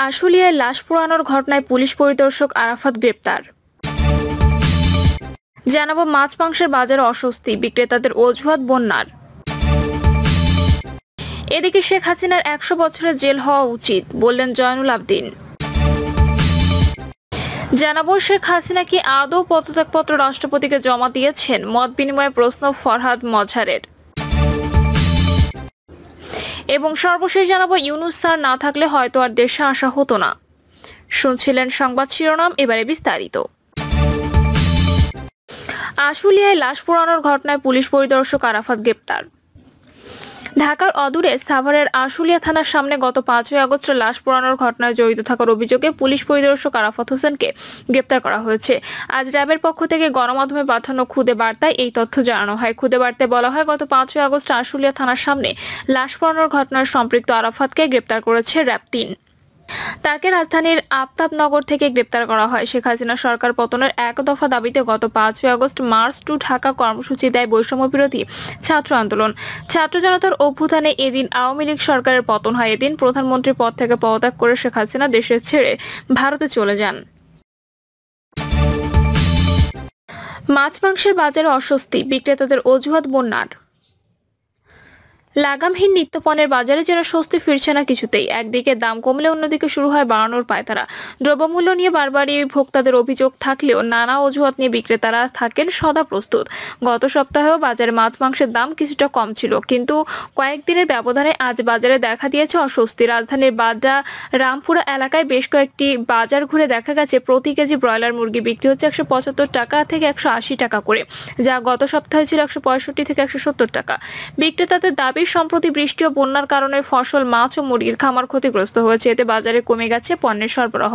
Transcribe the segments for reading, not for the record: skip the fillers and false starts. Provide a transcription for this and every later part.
আশুলিয়ায় লাশ পোড়ানোর ঘটনায় পুলিশ পরিদর্শক আরাফাত গ্রেপ্তার। জানাবো মাছ মাংসের বাজারে অস্বস্তি, বিক্রেতাদের অজুহাত বন্যার। এদিকে শেখ হাসিনার ১০০ বছরের জেল হওয়া উচিত বললেন জয়নুল আবদিন। জানাবো শেখ হাসিনা কি আদৌ পদত্যাগপত্র রাষ্ট্রপতিকে জমা দিয়েছেন, মত বিনিময়ে প্রশ্ন ফরহাদ মজহারের। এবং সর্বশেষ জানাবো ইউনূস স্যার না থাকলে হয়তো আর দেশে আসা হতো না। শুনছিলেন সংবাদ শিরোনাম, এবারে বিস্তারিত। আশুলিয়ায় লাশ পোড়ানোর ঘটনায় পুলিশ পরিদর্শক আরাফাত গ্রেপ্তার। ঢাকার অদূরে সাভারের আশুলিয়া থানার সামনে গত ৫ই আগস্ট লাশ পোড়ানোর ঘটনায় জড়িত থাকার অভিযোগে পুলিশ পরিদর্শক আরাফাত হোসেনকে গ্রেপ্তার করা হয়েছে। আজ র্যাবের পক্ষ থেকে গণমাধ্যমে পাঠানো খুদে বার্তায় এই তথ্য জানানো হয়। খুদে বার্তায় বলা হয়, গত ৫ই আগস্ট আশুলিয়া থানার সামনে লাশ পোড়ানোর ঘটনায় সম্পৃক্ত আরাফাতকে গ্রেপ্তার করেছে র্যাব-৩। তাকে রাজধানীর আফতাবনগর থেকে গ্রেপ্তার করা হয়। শেখ হাসিনা সরকার পতনের এক দফা দাবিতে গত ৫ই আগস্ট মার্চ টু ঢাকা কর্মসূচি দেয় বৈষম্য বিরোধী ছাত্র আন্দোলন। ছাত্র জনতার অভ্যুত্থানে এদিন আওয়ামী লীগ সরকারের পতন হয়। এদিন প্রধানমন্ত্রীর পদ থেকে পদত্যাগ করে শেখ হাসিনা দেশে ছেড়ে ভারতে চলে যান। মাছ মাংসের বাজারে অস্বস্তি, বিক্রেতাদের অজুহাত বন্যার। লাগামহীন নিত্যপণ্যের বাজারে যেন স্বস্তি ফিরছে না কিছুতেই। একদিকে দাম কমলে অন্যদিকে শুরু হয় বাড়ানোর পায়তারা। দ্রব্যমূল্য নিয়ে বারবারই ভোক্তাদের অভিযোগ থাকলেও নানা অজুহাত নিয়ে বিক্রেতারা থাকেন সদা প্রস্তুত। গত সপ্তাহেও বাজারে মাছ মাংসের দাম কিছুটা কম ছিল, কিন্তু কয়েকদিনের ব্যবধানে আজ বাজারে দেখা দিয়েছে অস্বস্তি। রাজধানীর বাড্ডা রামপুরা এলাকায় বেশ কয়েকটি বাজার ঘুরে দেখা গেছে প্রতি কেজি ব্রয়লার মুরগি বিক্রি হচ্ছে ১৭৫ টাকা থেকে ১৮০ টাকা করে, যা গত সপ্তাহে ছিল ১৬৫ থেকে ১৭০ টাকা। বিক্রেতাদের দাবি, সম্প্রতি বৃষ্টি ও বন্যার কারণে ফসল, মাছ ও মুরগির খামার ক্ষতিগ্রস্ত হয়েছে। এতে বাজারে কমে গেছে পণ্যের সরবরাহ,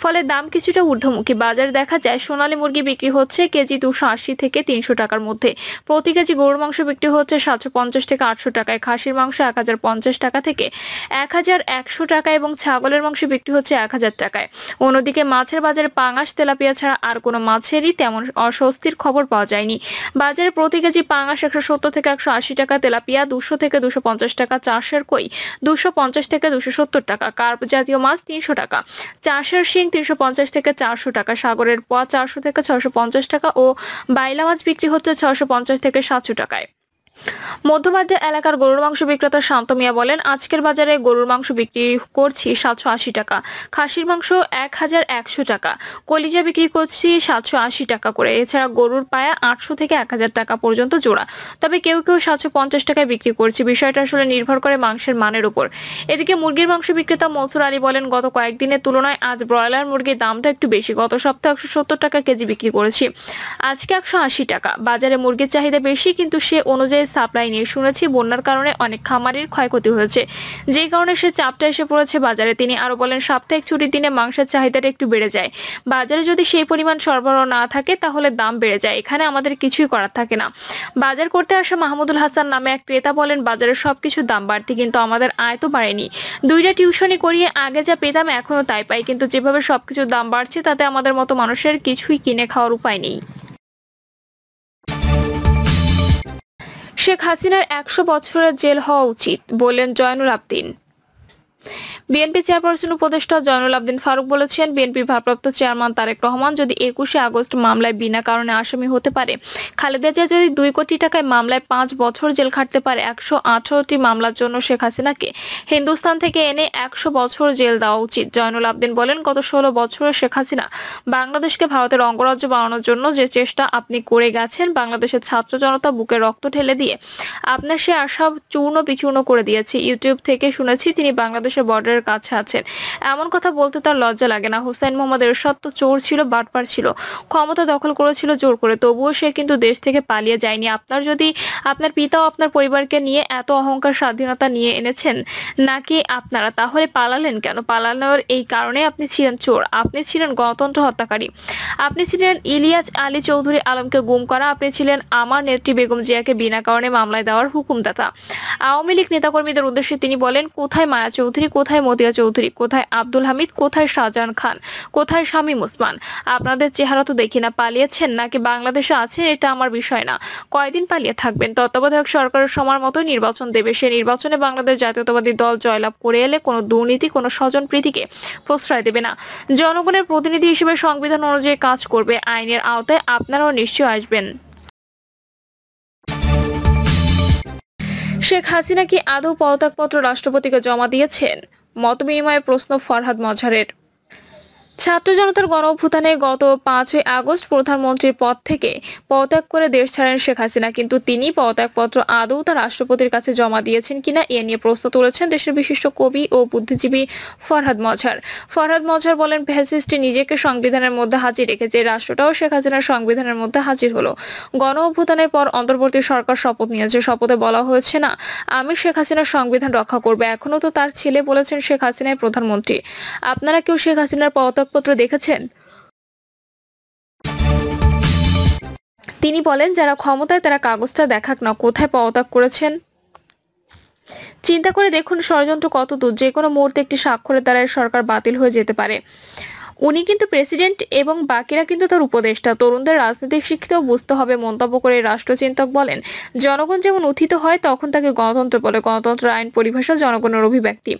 ফলে দাম কিছুটা ঊর্ধ্বমুখী। বাজারে দেখা যায় সোনালী মুরগি বিক্রি হচ্ছে কেজি ২৮০ থেকে ৩০০ টাকার মধ্যে। প্রতি কেজি গরুর মাংস বিক্রি হচ্ছে ৭৫০ থেকে ৮০০ টাকায়, খাসির মাংস ১০৫০ টাকা থেকে ১১০০ টাকা এবং ছাগলের মাংস বিক্রি হচ্ছে ১০০০ টাকায়। অন্যদিকে মাছের বাজারে পাঙাশ, তেলাপিয়া ছাড়া আর কোনো মাছেরই তেমন অস্বস্তির খবর পাওয়া যায়নি। বাজারে প্রতি কেজি পাঙাশ ১৭০ থেকে ১৮০ টাকা, তেলাপিয়া ২০০ থেকে ২৫০ টাকা, চাষের কই ২৫০ থেকে ২৭০ টাকা, কার্প জাতীয় মাছ ৩০০ টাকা, চাষের শিং ৩৫০ থেকে ৪০০ টাকা, সাগরের পোয়া ৪০০ থেকে ৬৫০ টাকা ও বাইলা মাছ বিক্রি হচ্ছে ৬৫০ থেকে ৭০০ টাকায়। মধ্যমাধ্যে এলাকার গরুর মাংস বিক্রেতা শান্ত মিয়া বলেন, আজকের বাজারে গরুর মাংস বিক্রি করছি ৭৮০ টাকা, খাসির মাংস ১১০০ টাকা, কলিজা বিক্রি করছি ৭৮০ টাকা করে। এছাড়া গরুর পায়া ৮০০ থেকে ১০০০ টাকা পর্যন্ত জোড়া, তবে কেউ কেউ ৭৫০ টাকায় বিক্রি করছে। বিষয়টা আসলে নির্ভর করে মাংসের মানের উপর। এদিকে মুরগির মাংস বিক্রেতা মনসুর আলী বলেন, গত কয়েকদিনের তুলনায় আজ ব্রয়লার মুরগির দামটা একটু বেশি। গত সপ্তাহে ১৭০ টাকা কেজি বিক্রি করেছি, আজকে ১৮০ টাকা। বাজারে মুরগির চাহিদা বেশি, কিন্তু সে অনুযায়ী সাপ্লাই নিয়ে শুনেছি বন্যার কারণে অনেক খামারের ক্ষয়ক্ষতি হয়েছে, যেই কারণে সে চাপটা এসে পড়েছে বাজারে। তিনি আরো বলেন, সাপ্তাহিক ছুটির দিনে মাংসের চাহিদাটা একটু বেড়ে যায়। বাজারে যদি সেই পরিমাণ সরবরাহ না থাকে তাহলে দাম বেড়ে যায়। এখানে আমাদের কিছুই করার থাকে না। বাজার করতে আসা মাহমুদুল হাসান নামে এক ক্রেতা বলেন, বাজারে সবকিছু দাম বাড়তি, কিন্তু আমাদের আয় তো বাড়েনি। ২টা টিউশনি করিয়ে আগে যা পেতাম এখনো তাই পাই, কিন্তু যেভাবে সবকিছু দাম বাড়ছে তাতে আমাদের মতো মানুষের কিছুই কিনে খাওয়ার উপায় নেই। শেখ হাসিনার ১০০ বছরের জেল হওয়া উচিত বললেন জয়নুল আবদিন। বিএনপি চেয়ারপারসন উপদেষ্টা জয়নুল আবদিন ফারুক বলেছেন, বিএনপির ভারপ্রাপ্ত চেয়ারম্যান তারেক রহমান যদি ২১শে আগস্ট মামলায় বিনা কারণে আসামি হতে পারে, খালেদা জিয়া যদি ২ কোটি টাকায় মামলায় ৫ বছর জেল খাটতে পারে, ১১৮টি মামলার জন্য শেখ হাসিনাকে হিন্দুস্তান থেকে এনে ১০০ বছর জেল দেওয়া উচিত। জয়নুল আবদিন বলেন, গত ১৬ বছরে শেখ হাসিনা বাংলাদেশকে ভারতের অঙ্গরাজ্য বানানোর জন্য যে চেষ্টা আপনি করে গেছেন, বাংলাদেশের ছাত্র জনতা বুকে রক্ত ঢেলে দিয়ে আপনার সে আশা চূর্ণ বিচূর্ণ করে দিয়েছে। ইউটিউব থেকে শুনেছি তিনি বাংলাদেশের বর্ডারের কাছে আছেন। এমন কথা বলতে তার লজ্জা লাগে না? হুসাইন মোহাম্মদ এরশাদ তো চোর ছিল, বাটপার ছিল, ক্ষমতা দখল করেছিল জোর করে, তবুও সে কিন্তু দেশ থেকে পালিয়ে যায়নি। আপনার যদি আপনার পিতা ও আপনার পরিবারকে নিয়ে এত অহংকার স্বাধীনতা নিয়ে এনেছেন নাকি আপনারা, তাহলে পালালেন কেন? পালানোর এই কারণে আপনি ছিলেন চোর, আপনি ছিলেন গণতন্ত্র হত্যাকারী, আপনি ছিলেন ইলিয়াস আলী চৌধুরী আলমকে গুম করা, আপনি ছিলেন আমার নেত্রী বেগম জিয়াকে বিনা কারণে মামলায় দেওয়ার হুকুমদাতা। আওয়ামী লীগ নেতাকর্মীদের উদ্দেশ্যে তিনি বলেন, কোথায় মায়া চৌধুরী, কোথায় মতিয়া চৌধুরী, কোথায় আব্দুল হামিদ, কোথায় শাহজাহান খান, কোথায় শামীম ওসমান? আপনাদের চেহারা তো দেখি না। পালিয়েছেন নাকি বাংলাদেশে আছেন এটা আমার বিষয় না। কয়দিন পালিয়ে থাকবেন? তত্ত্বাবধায়ক সরকারের সময় মতো নির্বাচন দেবে। সে নির্বাচনে বাংলাদেশ জাতীয়তাবাদী দল জয়লাভ করে এলে কোনো দুর্নীতি, কোনো স্বজনপ্রীতিকে প্রশ্রয় দেবে না। জনগণের প্রতিনিধি হিসেবে সংবিধান অনুযায়ী কাজ করবে। আইনের আওতায় আপনারাও নিশ্চয়ই আসবেন। শেখ হাসিনা কি আদৌ পদত্যাগপত্র রাষ্ট্রপতিকে জমা দিয়েছেন? মতবিনিময়ে প্রশ্ন ফরহাদ মজহারের। ছাত্র জনতার গণঅভ্যুত্থানে গত 5ই আগস্ট প্রধানমন্ত্রীর পদ থেকে পদত্যাগ করে দেশ ছাড়েন শেখ হাসিনা, কিন্তু তিনি পদত্যাগপত্র আদৌ তার রাষ্ট্রপতির কাছে জমা দিয়েছেন কিনা এ নিয়ে প্রশ্ন তুলেছেন দেশের বিশিষ্ট কবি ও বুদ্ধিজীবী ফরহাদ মজহার। ফরহাদ মজহার বলেন, ফ্যাসিস্ট নিজেকে সংবিধানের মধ্যে হাজির রেখেছে, রাষ্ট্রটাও শেখ হাসিনার সংবিধানের মধ্যে হাজির হলো। গণঅভ্যুত্থানের পর অন্তর্বর্তী সরকার শপথ নিয়েছে। শপথে বলা হয়েছে না আমি শেখ হাসিনার সংবিধান রক্ষা করবে। এখনো তো তার ছেলে বলেছেন শেখ হাসিনাই প্রধানমন্ত্রী। আপনারা কেউ শেখ হাসিনার পদত্যাগপত্র দেখেছেন? তিনি বলেন, যারা ক্ষমতায় তারা কাগজটা দেখাক না, কোথায় পদত্যাগ করেছেন। চিন্তা করে দেখুন ষড়যন্ত্র কত দূর। যে কোনো মুহূর্তে একটি স্বাক্ষরের দ্বারা সরকার বাতিল হয়ে যেতে পারে। উনি কিন্তু প্রেসিডেন্ট এবং বাকিরা কিন্তু তার উপদেষ্টা। তরুণদের রাজনৈতিক শিক্ষিতও বুঝতে হবে। মন্তব্য করে রাষ্ট্রচিন্তক বলেন, জনগণ যেমন উত্থিত হয় তখন তাকে গণতন্ত্র বলে। গণতন্ত্র আইন পরিভাষা জনগণের অভিব্যক্তি।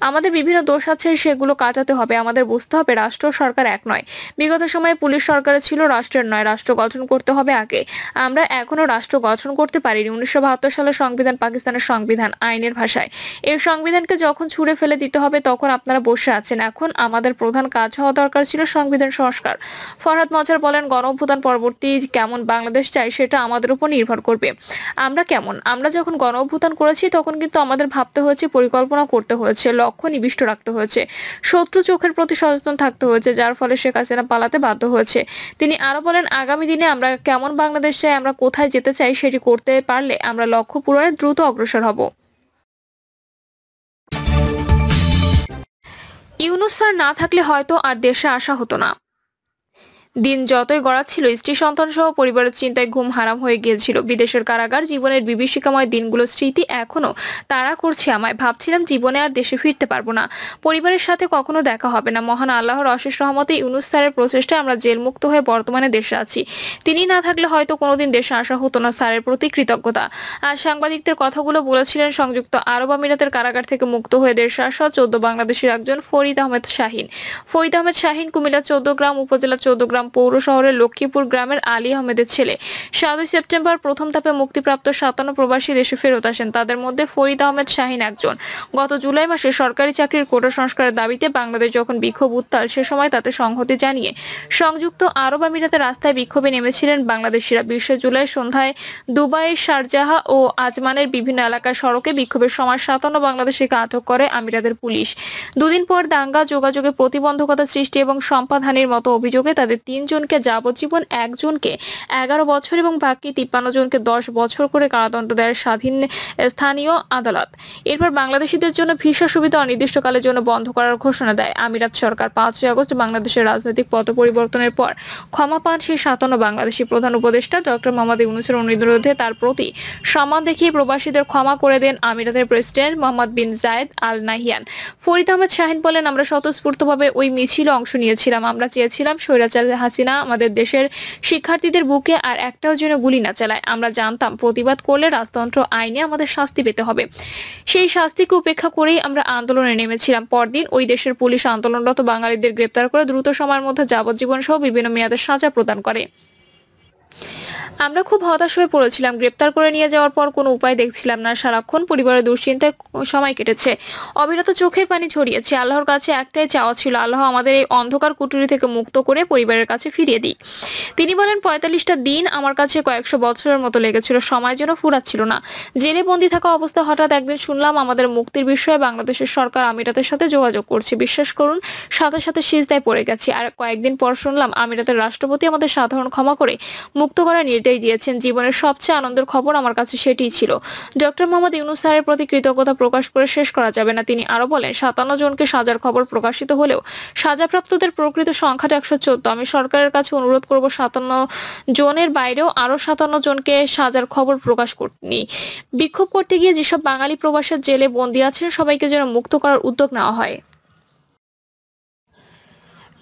আমাদের বিভিন্ন দোষ আছে, সেগুলো কাটাতে হবে। আমাদের বুঝতে হবে রাষ্ট্র সরকার এক নয়। বিগত সময়ে পুলিশ সরকারের ছিল, রাষ্ট্রের নয়। রাষ্ট্র গঠন করতে হবে আগে। আমরা এখনো রাষ্ট্র গঠন করতে পারিনি। 1972 সালের সংবিধান পাকিস্তানের সংবিধান, আইনের ভাষায়। এই সংবিধানকে যখন ছুঁড়ে ফেলে দিতে হবে তখন আপনারা বসে আছেন। এখন আমাদের প্রধান কাজ হওয়া দরকার ছিল সংবিধান সংস্কার। ফরহাদ মজহার বলেন, গণঅভ্যুত্থান পরবর্তী কেমন বাংলাদেশ চাই সেটা আমাদের উপর নির্ভর করবে। আমরা কেমন? আমরা যখন গণঅভ্যুত্থান করেছি তখন কিন্তু আমাদের ভাবতে হয়েছে, পরিকল্পনা করতে হয়েছে, লক্ষ্য নিবিষ্ট রাখতে হয়েছে, শত্রু চোখের প্রতি সচেতন থাকতে হয়েছে, যার ফলে শেখ হাসিনা পালাতে বাধ্য হয়েছে। তিনি আরো বলেন, আগামী দিনে আমরা কেমন বাংলাদেশ চাই, আমরা কোথায় যেতে চাই সেটি করতে পারলে আমরা লক্ষ্য পূরণে দ্রুত অগ্রসর হব। ইউনূস স্যার না থাকলে হয়তো আর দেশে আসা হতো না। দিন যতই গড়াচ্ছিল, স্ত্রী সন্তান সহ পরিবারের চিন্তায় ঘুম হারাম হয়ে গিয়েছিল। বিদেশের কারাগার জীবনের বিভীষিকাময় দিনগুলোর স্মৃতি এখনো তাড়া করছে আমায়। ভাবছিলাম জীবনে আর দেশে ফিরতে পারবো না, পরিবারের সাথে কখনো দেখা হবে না। মহান আল্লাহর অশেষ রহমতে ইউনূস স্যারের প্রচেষ্টায় আমরা জেলমুক্ত হয়ে বর্তমানে দেশে আছি। তিনি না থাকলে হয়তো কোনোদিন দেশে আসা হতো না। স্যারের প্রতি কৃতজ্ঞতা। আজ সাংবাদিকদের কথাগুলো বলেছিলেন সংযুক্ত আরব আমিরাতের কারাগার থেকে মুক্ত হয়ে দেশে আসা 14 বাংলাদেশের একজন ফরিদ আহমেদ শাহিন। ফরিদ আহমেদ শাহিন কুমিল্লা 14গ্রাম উপজেলা 14গ্রাম পৌর শহরের লক্ষ্মীপুর গ্রামের আলী আহমেদের ছেলে। 7 সেপ্টেম্বর প্রথম ধাপে মুক্তিপ্রাপ্ত 57 প্রবাসী দেশে ফেরত আসেন। তাদের মধ্যে ফরিদ আহমেদ শাহিন একজন। গত জুলাই মাসে সরকারি চাকরির কোটা সংস্কারের দাবিতে বাংলাদেশ যখন বিক্ষোভ উত্তাল, সে সময় তাতে সংহতি জানিয়ে সংযুক্ত আরব আমিরাতের রাস্তায় বিক্ষোভে নেমেছিলেন বাংলাদেশিরা। 20 জুলাই সন্ধ্যায় দুবাইয়ের শারজাহা ও আজমানের বিভিন্ন এলাকায় সড়কে বিক্ষোভের সময় 57 বাংলাদেশিকে আটক করে আমিরাতের পুলিশ। দুদিন পর দাঙ্গা, যোগাযোগে প্রতিবন্ধকতা সৃষ্টি এবং সম্পাদহানির মতো অভিযোগে তাদের 3 জনকে যাবজ্জীবন, একজনকে 11 বছর এবং বাকি 53 জনকে 10 বছর করে কারাদণ্ড দেয় স্থানীয় আদালত। এরপর বাংলাদেশিদের জন্য ভিসা সুবিধা অনির্দিষ্টকালের জন্য বন্ধ করার ঘোষণা দেয় আমিরাত সরকার। 5 আগস্ট বাংলাদেশের রাজনৈতিক পট পরিবর্তনের পর ক্ষমা পান সেই 57 বাংলাদেশি। প্রধান উপদেষ্টা ডক্টর মোহাম্মদ ইউনূসের অনুরোধে তার প্রতি সম্মান দেখিয়ে প্রবাসীদের ক্ষমা করে দেন আমিরাতের প্রেসিডেন্ট মোহাম্মদ বিন জায়েদ আল নাহিয়ান। ফরিদ আহমেদ শাহিন বলেন, আমরা স্বতঃস্ফূর্তভাবে ওই মিছিলে অংশ নিয়েছিলাম। আমরা চেয়েছিলাম স্বৈরাচার হাসিনা আমাদের দেশের শিক্ষার্থীদের বুকে আর একটাও যেন গুলি না চালায়। আমরা জানতাম প্রতিবাদ করলে রাজতন্ত্র আইনে আমাদের শাস্তি পেতে হবে। সেই শাস্তিকে উপেক্ষা করেই আমরা আন্দোলনে নেমেছিলাম। পরদিন ওই দেশের পুলিশ আন্দোলনরত বাঙালিদের গ্রেপ্তার করে দ্রুত সময়ের মধ্যে যাবজ্জীবন সহ বিভিন্ন মেয়াদের সাজা প্রদান করে। আমরা খুব হতাশ হয়ে পড়েছিলাম। গ্রেপ্তার করে নিয়ে যাওয়ার পর কোনো উপায় দেখছিলাম না। সারাক্ষণ পরিবারের দুশ্চিন্তায় সময় কেটেছে। অবিরত চোখের পানি ঝরিয়েছে। আল্লাহর কাছে একটাই চাওয়া ছিল, আল্লাহ আমাদের এই অন্ধকার কুঠুরি থেকে মুক্ত করে পরিবারের কাছে ফিরিয়ে দিই। তিনি বলেন, 45টা দিন আমার কাছে কয়েকশো বছরের মতো লেগেছিল। সময় যেন ফুরাচ্ছিল না। জেলে বন্দী থাকা অবস্থায় হঠাৎ একদিন শুনলাম আমাদের মুক্তির বিষয়ে বাংলাদেশের সরকার আমিরাতের সাথে যোগাযোগ করছে। বিশ্বাস করুন, সাথে সাথে সিজদায় পড়ে গেছি। আর কয়েকদিন পর শুনলাম আমিরাতের রাষ্ট্রপতি আমাদের সাধারণ ক্ষমা করে মুক্ত করার নির্দেশ বিদায় দিয়েছেন। জীবনের সবচেয়ে আনন্দের খবর আমার কাছে সেটিই ছিল। ডক্টর মোহাম্মদ ইউনূস স্যারের প্রতি কৃতজ্ঞতা প্রকাশ করে শেষ করা যাবে না। তিনি আরো বলেন, 57 জনকে সাজার খবর প্রকাশিত হলেও সাজাপ্রাপ্তদের প্রকৃত সংখ্যাটা 114। আমি সরকারের কাছে অনুরোধ করব 57 জনের বাইরেও আরো 57 জনকে সাজার খবর প্রকাশ করতে। বিক্ষোভ করতে গিয়ে যেসব বাঙালি প্রবাসী জেলে বন্দী আছেন সবাইকে যেন মুক্ত করার উদ্যোগ নেওয়া হয়।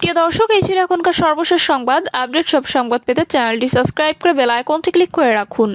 প্রিয় দর্শক, এই ছিল এখনকার সর্বশেষ সংবাদ। আপডেট সব সংবাদ পেতে চ্যানেলটি সাবস্ক্রাইব করে বেল আইকনটি ক্লিক করে রাখুন।